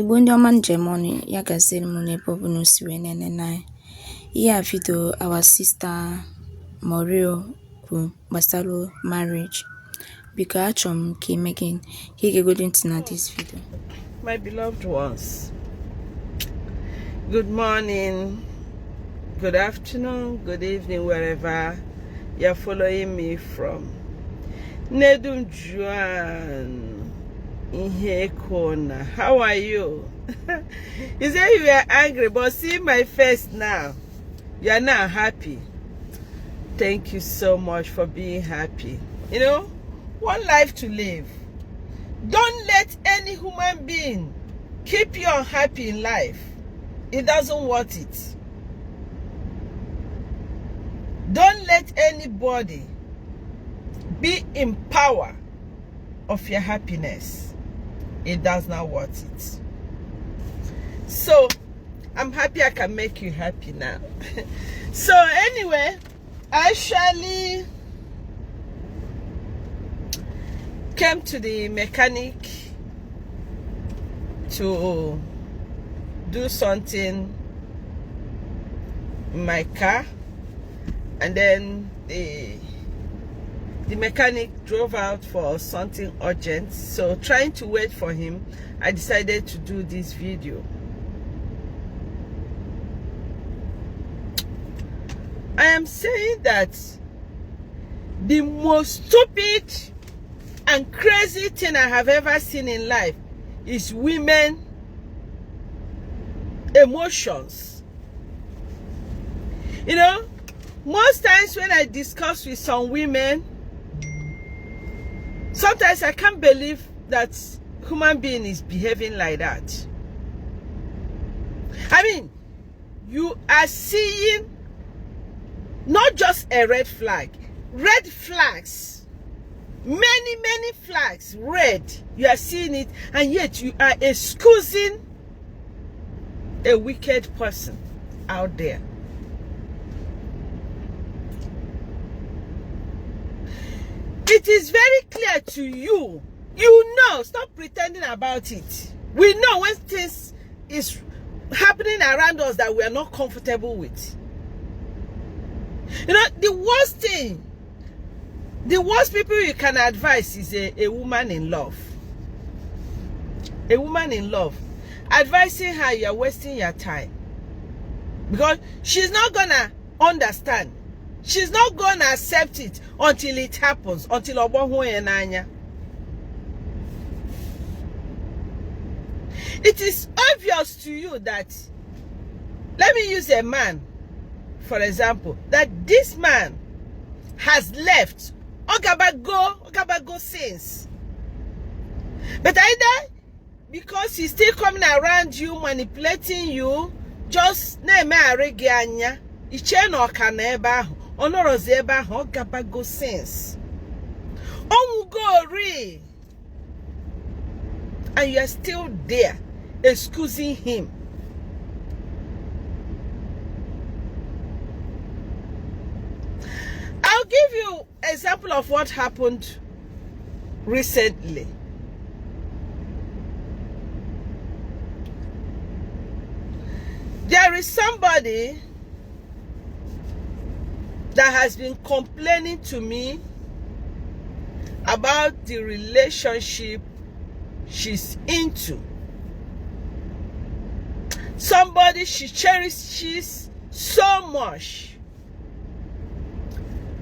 Igbo ndị ọma njem ọnụ ya gaziere m n'ebe ọ bụla o si wee na-enene anyị. Ihe a video our sister Morio kwuru gbasara marriage. Biko achọrọ m ka ị ga-egodo ntị na this video. My beloved ones, good morning, good afternoon, good evening, wherever you're following me from. Nedum Juan Ihe Kona, how are you? You say you were angry, but see my face now. You are now happy. Thank you so much for being happy. You know, one life to live. Don't let any human being keep you unhappy in life. It doesn't worth it. Don't let anybody be in power of your happiness. It does not worth it. So, I'm happy I can make you happy now. So anyway, I actually came to the mechanic to do something in my car, and then the mechanic drove out for something urgent. So trying to wait for him, I decided to do this video. I am saying that the most stupid and crazy thing I have ever seen in life is women emotions. You know, most times when I discuss with some women, sometimes I can't believe that human being is behaving like that. I mean, you are seeing not just a red flag, red flags, many flags, red. You are seeing it, and yet you are excusing a wicked person out there. It is very clear to you. You know, stop pretending about it. We know when things is happening around us that we are not comfortable with. You know, the worst thing, the worst people you can advise is a woman in love. A woman in love. Advising her, you're wasting your time. Because she's not gonna understand. She's not gonna accept it until it happens. Until Obohu Enanya. It is obvious to you that, let me use a man for example, that this man has left Ogabago since. But either because he's still coming around you, manipulating you, just Ogabago since. And you are still there, excusing him. I'll give you an example of what happened recently. There is somebody that has been complaining to me about the relationship she's into. Somebody she cherishes so much.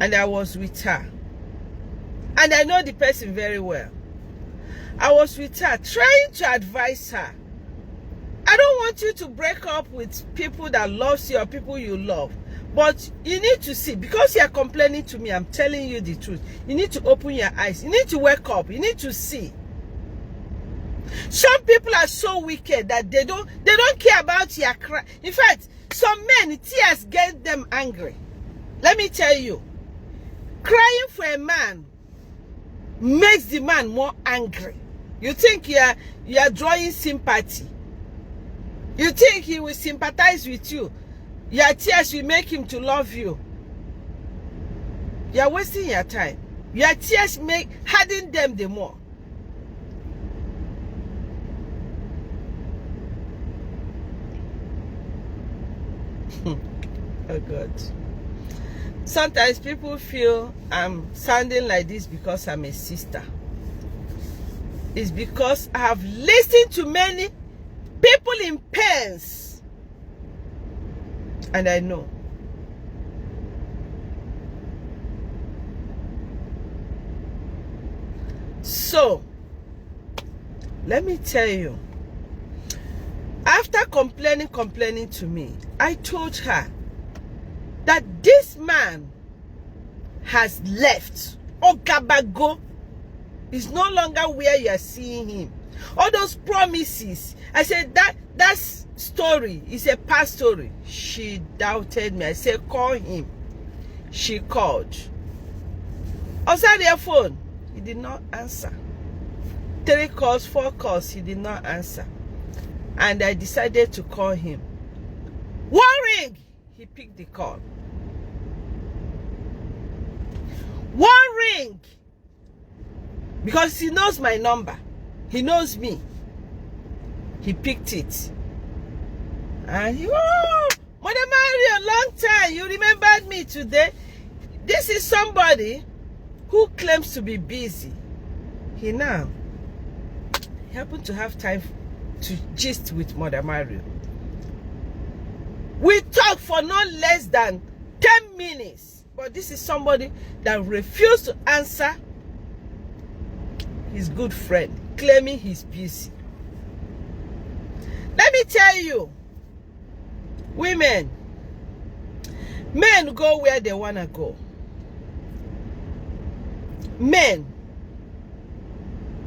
And I was with her. And I know the person very well. I was with her, trying to advise her. I don't want you to break up with people that loves you or people you love. But you need to see, because you are complaining to me, I'm telling you the truth. You need to open your eyes. You need to wake up. You need to see. Some people are so wicked that they don't care about your cry. In fact, some men, tears get them angry. Let me tell you. Crying for a man makes the man more angry. You think you are drawing sympathy. You think he will sympathize with you. Your tears will make him to love you. You are wasting your time. Your tears harden them the more. Oh God. Sometimes people feel I'm sounding like this because I'm a sister. It's because I have listened to many people in pains, and I know. So, let me tell you, after complaining to me, I told her that this man has left. Ogabago is no longer where you are seeing him. All those promises, I said that story is a past story. She doubted me. I said, call him. She called. I was on their phone. He did not answer. 3 calls, 4 calls, he did not answer. And I decided to call him. 1 ring, he picked the call. 1 ring, because he knows my number. He knows me. He picked it. And he, oh, Mother Mario, long time. You remembered me today. This is somebody who claims to be busy. He now happened to have time to gist with Mother Mario. We talked for no less than 10 minutes. But this is somebody that refused to answer his good friend, claiming he's busy. Let me tell you, women, men go where they want to go. Men,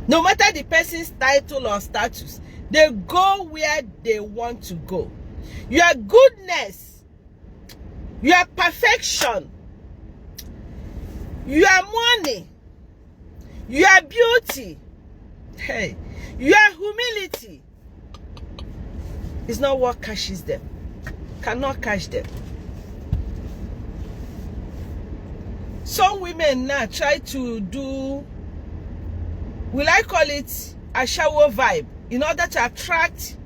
no matter the person's title or status, they go where they want to go. Your goodness, your perfection, your money, your beauty, hey, your humility is not what catches them. Cannot catch them. Some women now try to do, will I call it a shower vibe, in order to attract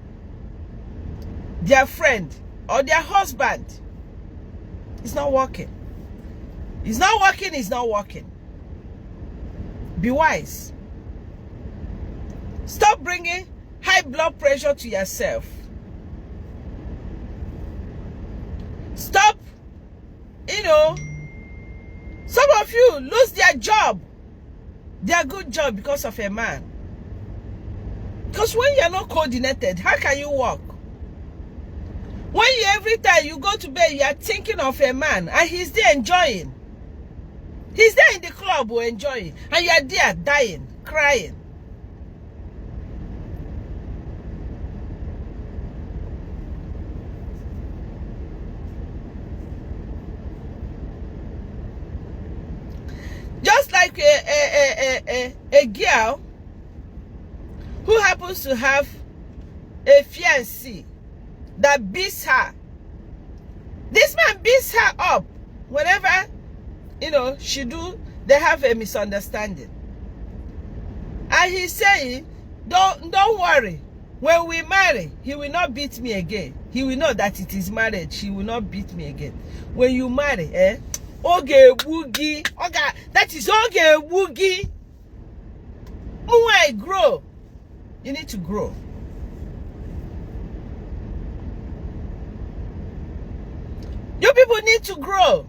their friend or their husband. It's not working. It's not working. It's not working. Be wise. Stop bringing high blood pressure to yourself. Stop, some of you lose their job, their good job, because of a man. Because when you're not coordinated, how can you work? When every time you go to bed, you are thinking of a man, and he's there enjoying. He's there in the club enjoying, and you are there dying, crying. Just like a girl who happens to have a fiancé that beats her. This man beats her up whenever, they have a misunderstanding. And he's saying, don't worry. When we marry, he will not beat me again. He will know that it is marriage. He will not beat me again. When you marry, Oge boogie. Oga, that is oge boogie. When I grow, you need to grow. You people need to grow.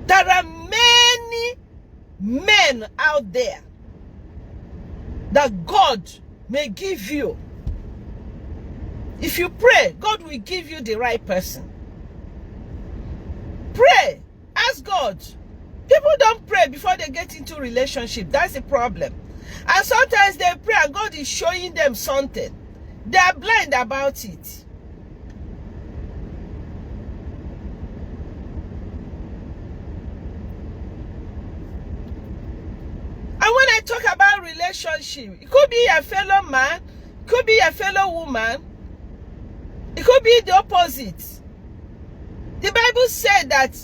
There are many men out there that God may give you. If you pray, God will give you the right person. Pray. Ask God. People don't pray before they get into a relationship. That's the problem. And sometimes they pray and God is showing them something. They are blind about it. And when I talk about relationship, it could be a fellow man, it could be a fellow woman, it could be the opposite. The Bible said that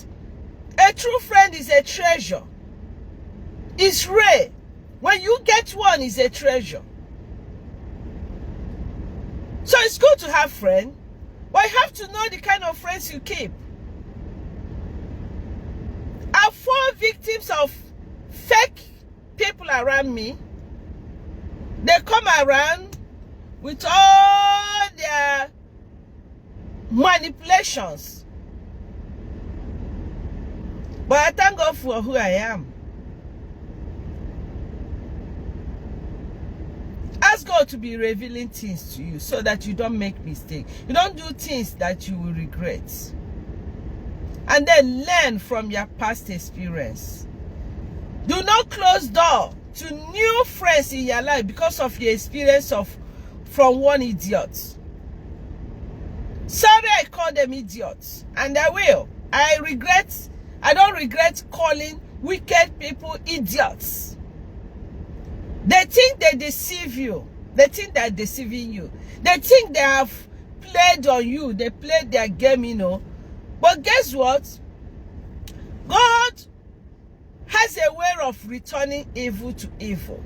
a true friend is a treasure. It's rare. When you get one, it's a treasure. So it's good to have friends, but you have to know the kind of friends you keep. I have 4 victims of fake people around me. They come around with all their manipulations. But I thank God for who I am. Ask God to be revealing things to you so that you don't make mistakes. You don't do things that you will regret. And then learn from your past experience. Do not close door to new friends in your life because of your experience from one idiot. Sorry I call them idiots, and I will. I don't regret calling wicked people idiots. They think they deceive you. They think they're deceiving you. They think they have played on you. They played their game, you know. But guess what? God has a way of returning evil to evil.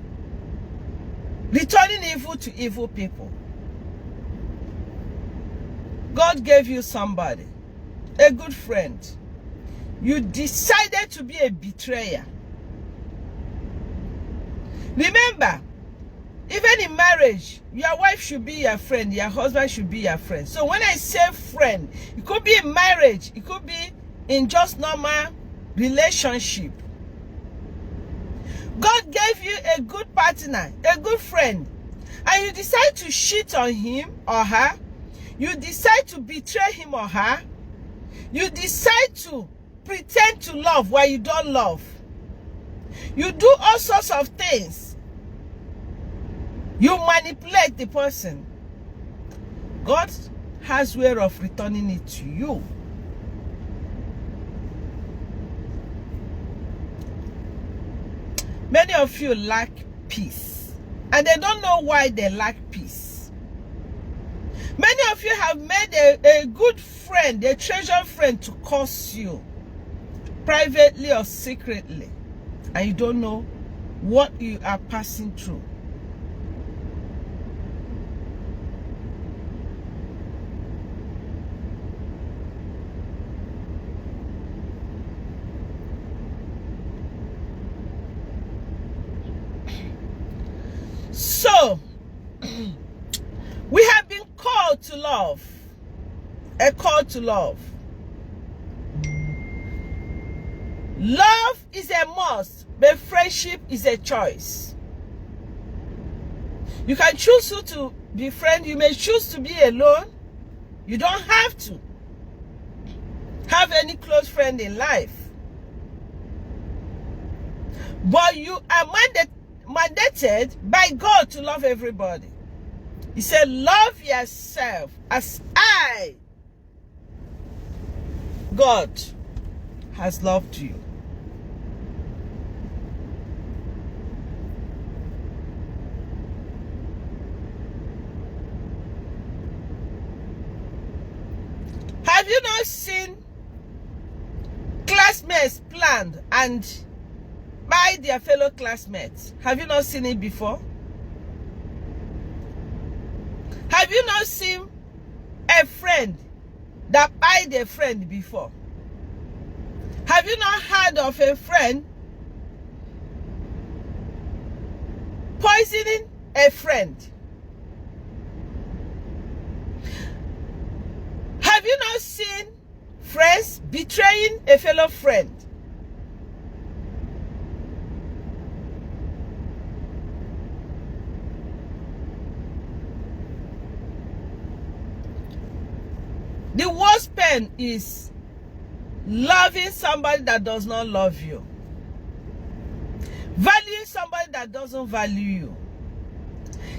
Returning evil to evil people. God gave you somebody, a good friend. You decided to be a betrayer. Remember, even in marriage, your wife should be your friend, your husband should be your friend. So when I say friend, it could be in marriage, it could be in just normal relationship. God gave you a good partner, a good friend, and you decide to cheat on him or her. You decide to betray him or her. You decide to pretend to love while you don't love. You do all sorts of things. You manipulate the person. God has a way of returning it to you. Many of you lack peace, and they don't know why they lack peace. Many of you have made a good friend, a treasured friend, to curse you privately or secretly, and you don't know what you are passing through. So, we have been called to love. A call to love. Love is a must, but friendship is a choice. You can choose who to befriend. You may choose to be alone. You don't have to have any close friend in life. But you are mandated by God to love everybody. He said, love yourself as I, God, has loved you. Have you not seen classmates planned and by their fellow classmates? Have you not seen it before? Have you not seen a friend that buy their friend before? Have you not heard of a friend poisoning a friend? Have you not seen friends betraying a fellow friend? The worst pain is loving somebody that does not love you. Valuing somebody that doesn't value you.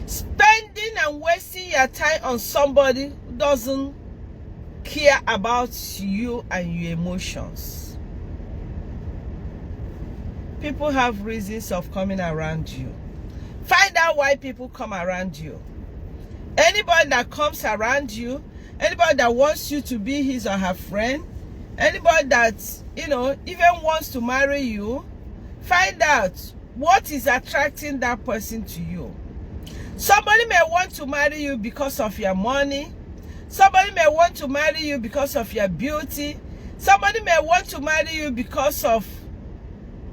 Spending and wasting your time on somebody who doesn't care about you and your emotions. People have reasons of coming around you. Find out why people come around you. Anybody that comes around you, anybody that wants you to be his or her friend, anybody that, even wants to marry you, find out what is attracting that person to you. Somebody may want to marry you because of your money. Somebody may want to marry you because of your beauty. Somebody may want to marry you because of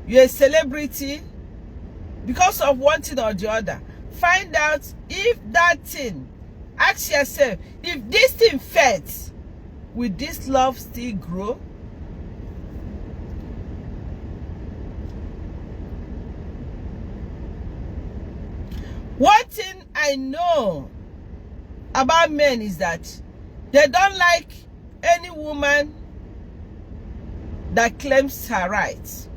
you're a celebrity, because of one thing or the other. Find out if that thing, ask yourself, if this thing fits, will this love still grow? One thing I know about men is that they don't like any woman that claims her rights.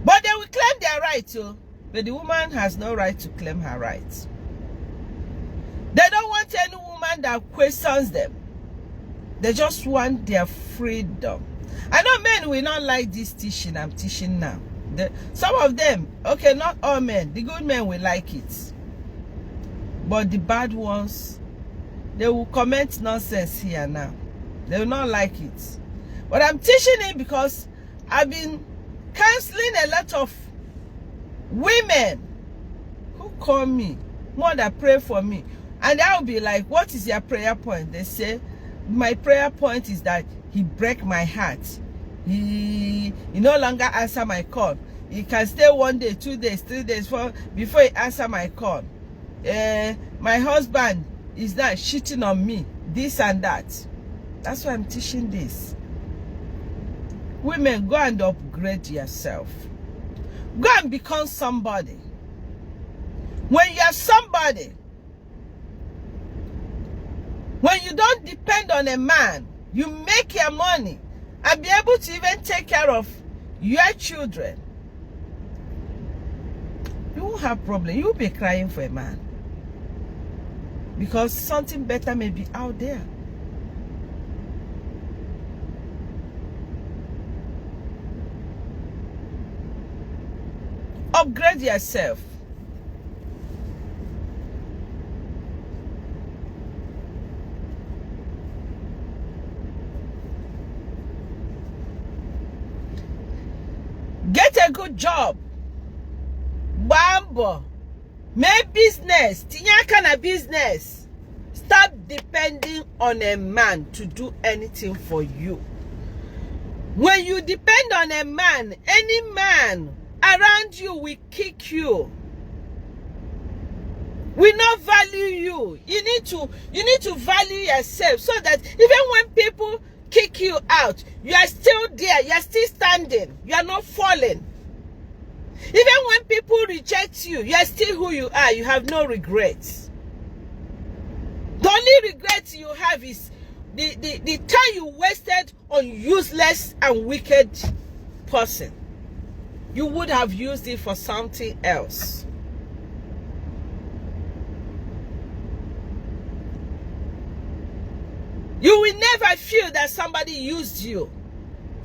But they will claim their rights too. But the woman has no right to claim her rights. They don't want any woman that questions them. They just want their freedom. I know men will not like this teaching I'm teaching now. Some of them, okay, not all men, the good men will like it. But the bad ones, they will comment nonsense here now. They will not like it. But I'm teaching it because I've been counseling a lot of women who call me, more that pray for me. And I'll be like, what is your prayer point? They say, my prayer point is that he break my heart. He no longer answer my call. He can stay 1 day, 2 days, 3 days before he answer my call. My husband is not cheating on me, this and that. That's why I'm teaching this. Women, go and upgrade yourself. Go and become somebody. When you're somebody, when you don't depend on a man, you make your money and be able to even take care of your children, you won't have problem. You'll be crying for a man. Because something better may be out there. Upgrade yourself. Get a good job. Bambo. Make business. Tinya kana business. Stop depending on a man to do anything for you. When you depend on a man, any man around you will kick you. Will not value you. You need to value yourself so that even when people kick you out, you are still there, you are still standing, you are not falling. Even when people reject you, you are still who you are, you have no regrets. The only regret you have is the time you wasted on useless and wicked person. You would have used it for something else. You will never feel that somebody used you.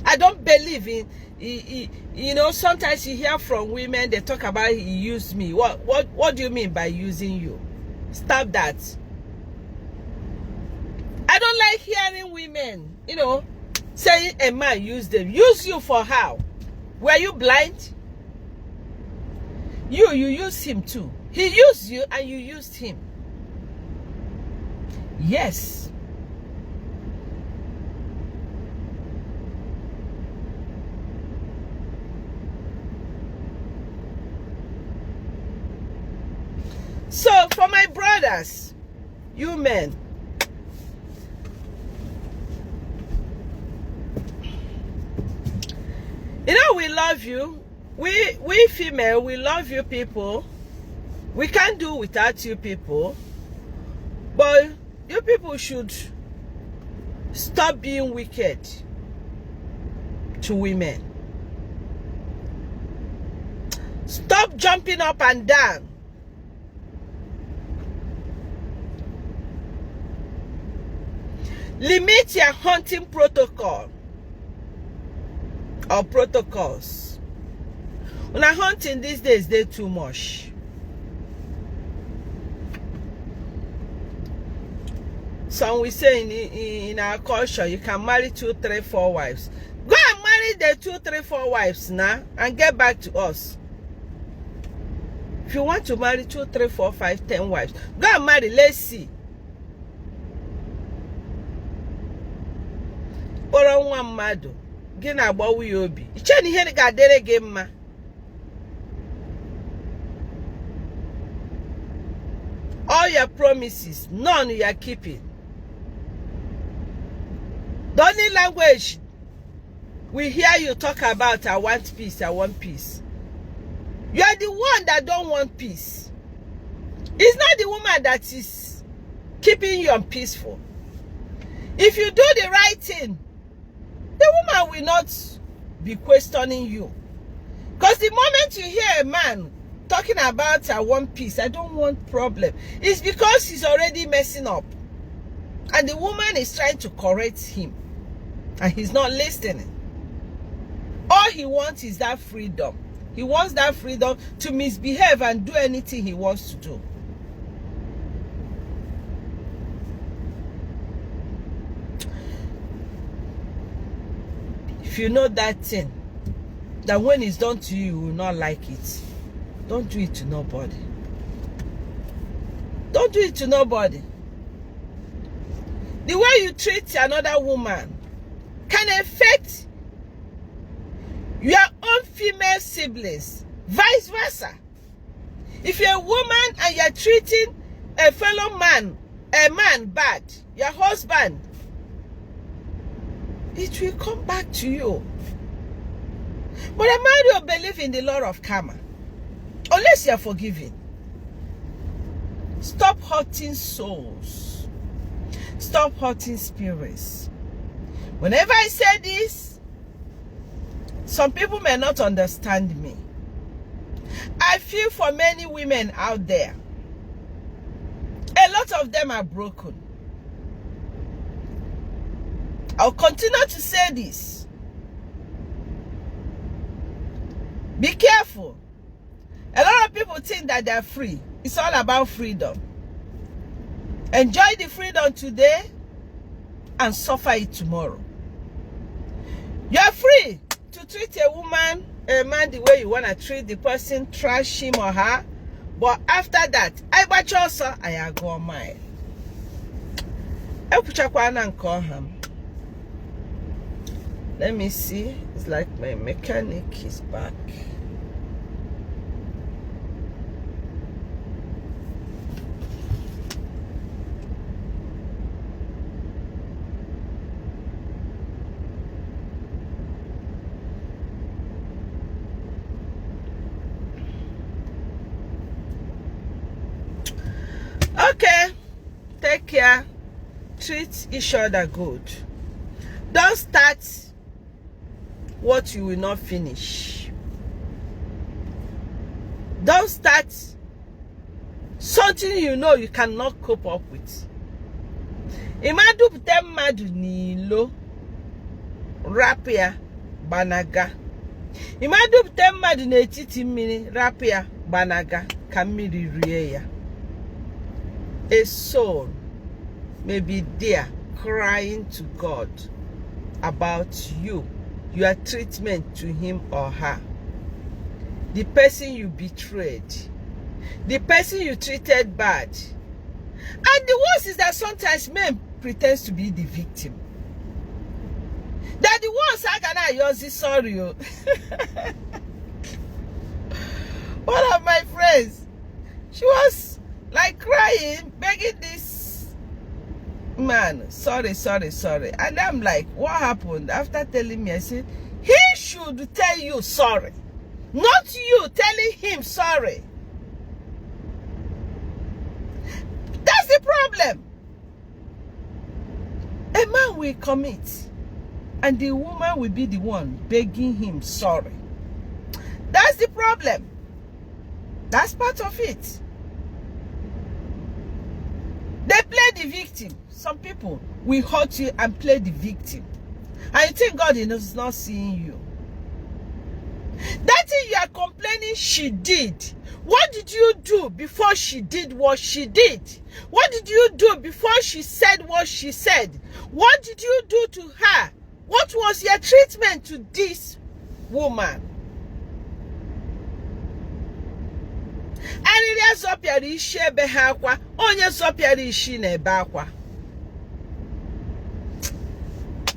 I don't believe in, you know, sometimes you hear from women, they talk about he used me. What do you mean by using you? Stop that. I don't like hearing women, you know, saying a man used them. Use you for how? Were you blind? You used him too. He used you and you used him. Yes. So, for my brothers, you men, you know, we love you. We female, we love you people. We can't do without you people. But you people should stop being wicked to women. Stop jumping up and down. Limit your hunting protocol or protocols. When I hunting these days, they're too much. Some we say in our culture, you can marry 2, 3, 4 wives. Go and marry the 2, 3, 4 wives now and get back to us. If you want to marry 2, 3, 4, 5, 10 wives, go and marry. Let's see. Oro nwa mmadụ gị na-agbawu ya obi. Iche na ihe ga-adịrị gị mma. All your promises, none you are keeping. The only language we hear you talk about, I want peace, I want peace. You are the one that don't want peace. It's not the woman that is keeping you unpeaceful. If you do the right thing, the woman will not be questioning you. Because the moment you hear a man talking about I want peace, I don't want problem, it's because he's already messing up. And the woman is trying to correct him. And he's not listening. All he wants is that freedom. He wants that freedom to misbehave and do anything he wants to do. If you know that thing, that when it's done to you, you will not like it, don't do it to nobody. Don't do it to nobody. The way you treat another woman can affect your own female siblings, vice versa. If you're a woman and you're treating a fellow man, a man bad, your husband, it will come back to you. But a man will believe in the law of karma, unless you're forgiven. Stop hurting souls. Stop hurting spirits. Whenever I say this, some people may not understand me. I feel for many women out there. A lot of them are broken. I'll continue to say this. Be careful. A lot of people think that they're free. It's all about freedom. Enjoy the freedom today and suffer it tomorrow. You're free to treat a woman, a man the way you want to treat the person, trash him or her. But after that, I watch also, I go on mine. Let me see. It's like my mechanic is back. Okay, take care. Treat each other good. Don't start what you will not finish. Don't start something you know you cannot cope up with. Imadu madu nilo rapia banaga. Imadu madu netiti mini rapia banaga kamiri riya. A soul may be there crying to God about you, your treatment to him or her, the person you betrayed, the person you treated bad. And the worst is that sometimes men pretend to be the victim. That the ones I can use sorry. One of my friends, she was like crying, begging this man, sorry. And I'm like, what happened? After telling me, I said, he should tell you sorry, not you telling him sorry. That's the problem. A man will commit, and the woman will be the one begging him sorry. That's the problem. That's part of it. They play the victim. Some people will hurt you and play the victim. And you think God is not seeing you. That thing you are complaining she did. What did you do before she did what she did? What did you do before she said what she said? What did you do to her? What was your treatment to this woman? arịrịa zọpịara isi ebe ha akwa, onye zọpịara isi na-ebe akwa.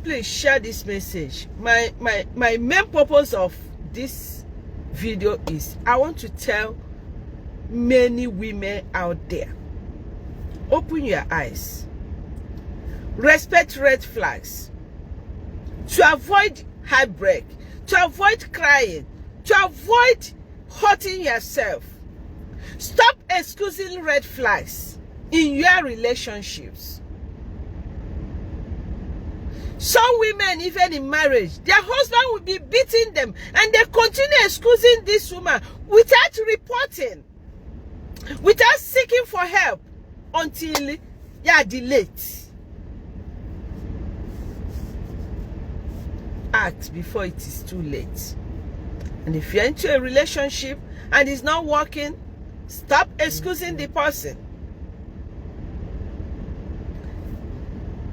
Please share this message. My main purpose of this video is I want to tell many women out there, open your eyes, respect red flags, to avoid heartbreak, to avoid crying, to avoid hurting yourself. Stop excusing red flags in your relationships. Some women, even in marriage, their husband will be beating them and they continue excusing this woman without reporting, without seeking for help until you are delayed. Act before it is too late. And if you're into a relationship and it's not working, stop excusing the person.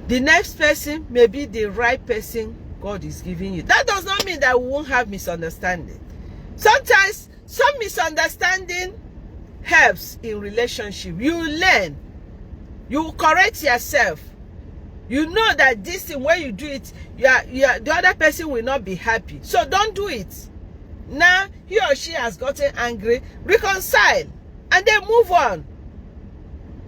The next person may be the right person God is giving you. That does not mean that we won't have misunderstanding. Sometimes some misunderstanding helps in relationship. You learn. You correct yourself. You know that this thing, when you do it, the other person will not be happy. So don't do it. Now he or she has gotten angry. Reconcile. And then move on.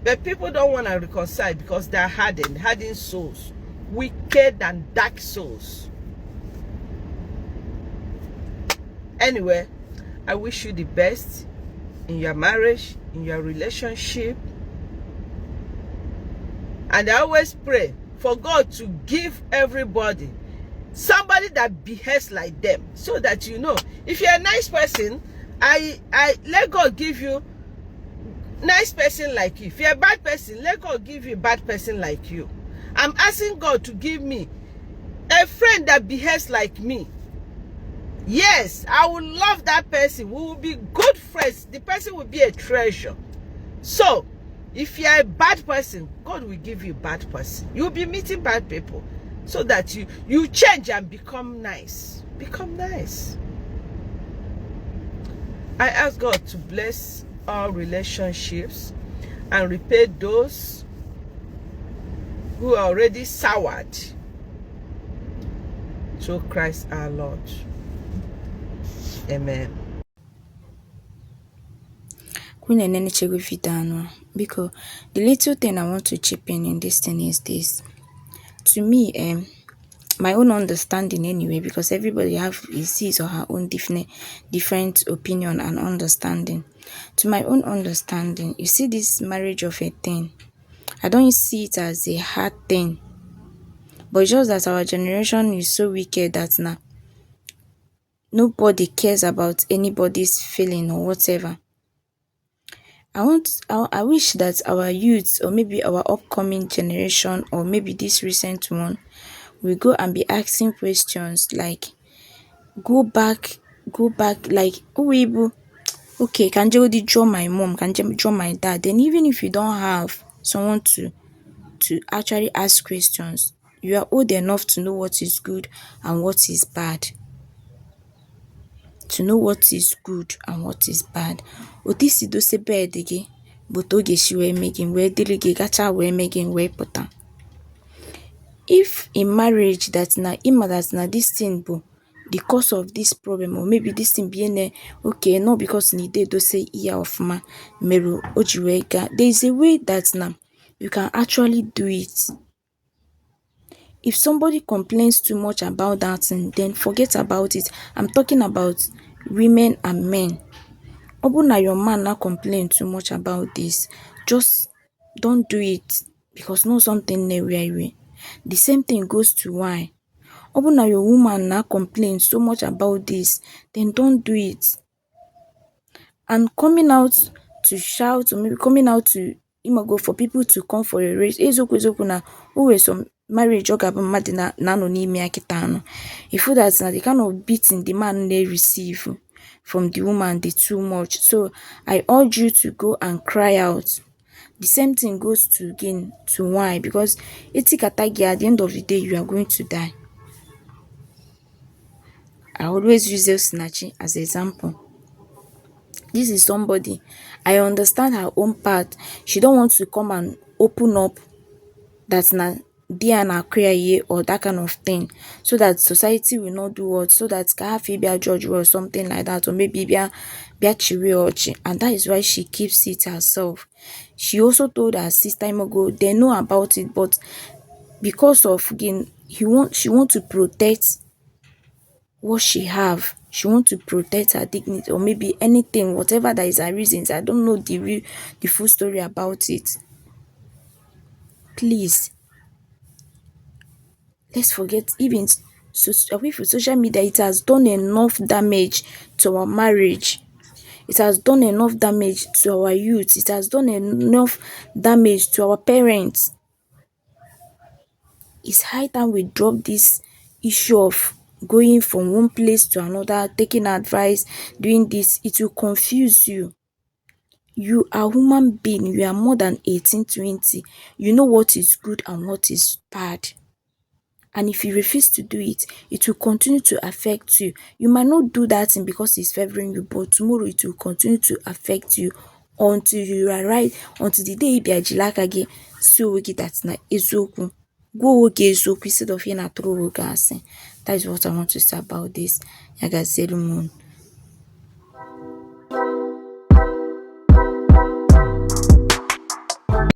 But people don't want to reconcile because they're hardened souls, wicked and dark souls. Anyway, I wish you the best in your marriage, in your relationship. And I always pray for God to give everybody somebody that behaves like them, so that you know, if you're a nice person, I let God give you nice person like you. If you're a bad person, let God give you a bad person like you. I'm asking God to give me a friend that behaves like me. Yes, I will love that person. We will be good friends. The person will be a treasure. So, if you're a bad person, God will give you a bad person. You'll be meeting bad people so that you change and become nice. Become nice. I ask God to bless all relationships and repay those who are already soured through Christ our Lord. Amen. Queen Enene Chego Vidano, because the little thing I want to chip in this thing is this. To me, my own understanding anyway, because everybody have his or her own different opinion and understanding. To my own understanding, you see this marriage of a thing, I don't see it as a hard thing, but it's just that our generation is so wicked that now nobody cares about anybody's feeling or whatever. I wish that our youths, or maybe our upcoming generation, or maybe this recent one, will go and be asking questions like, go back, like, Uwibu, okay, can you draw my mom, can you draw my dad? Then even if you don't have someone to actually ask questions, you are old enough to know what is good and what is bad. To know what is good and what is bad. Otu isi dobe ede gị bụ otu ọ ga-esi wee mee gị wee dịrị gị gacha wee mee gị wee pụta. If in marriage that na ịma that na this thing bụ the cause of this problem, or maybe this thing being okay, not because na ide dosa ihe ọfụma mere o ji wee gaa, there is a way that na you can actually do it. If somebody complains too much about that thing, then forget about it. I'm talking about women and men. Ọ bụrụ na your man na complain too much about this, just don't do it, because not something na-ewe iwe. The same thing goes to why. Ọ bụrụ na your woman na complain so much about this, then don't do it. And coming out to shout, or maybe coming out to go for people to come for a race, eziokwu na o nwere some marriage ọ ga-abụ mmadụ na-anọ n'ime ya kịta anọ. You feel that na the kind of beating the man na-receive from the woman dey too much. So I urge you to go and cry out. The same thing goes to again to why, because etikata gị, at the end of the day you are going to die. I always use Osinachi as an example. This is somebody, I understand her own part. She don't want to come and open up that na dia na akwaye or that kind of thing, so that society will not do what, so that ka ha fit bia judge or something like that, or maybe bia chiri ọchị, and that is why she keeps it herself. She also told her sister Imogo they know about it, but because of again she want to protect what she have. She want to protect her dignity, or maybe anything, whatever that is her reasons. I don't know the full story about it. Please, let's forget even away from social media. It has done enough damage to our marriage. It has done enough damage to our youth. It has done enough damage to our parents. It's high time we drop this issue of going from one place to another, taking advice, doing this. It will confuse you. You are human being. You are more than 18, 20. You know what is good and what is bad. And if you refuse to do it, it will continue to affect you. You might not do that thing because it's favoring you, but tomorrow it will continue to affect you until you are right, until the day ị bịa aka gị si onwe gị that na eziokwu. Gwa onwe gị eziokwu instead of ị na-atụrụ onwe gị asị. That is what I want to say about this. Ya gaziere m unu.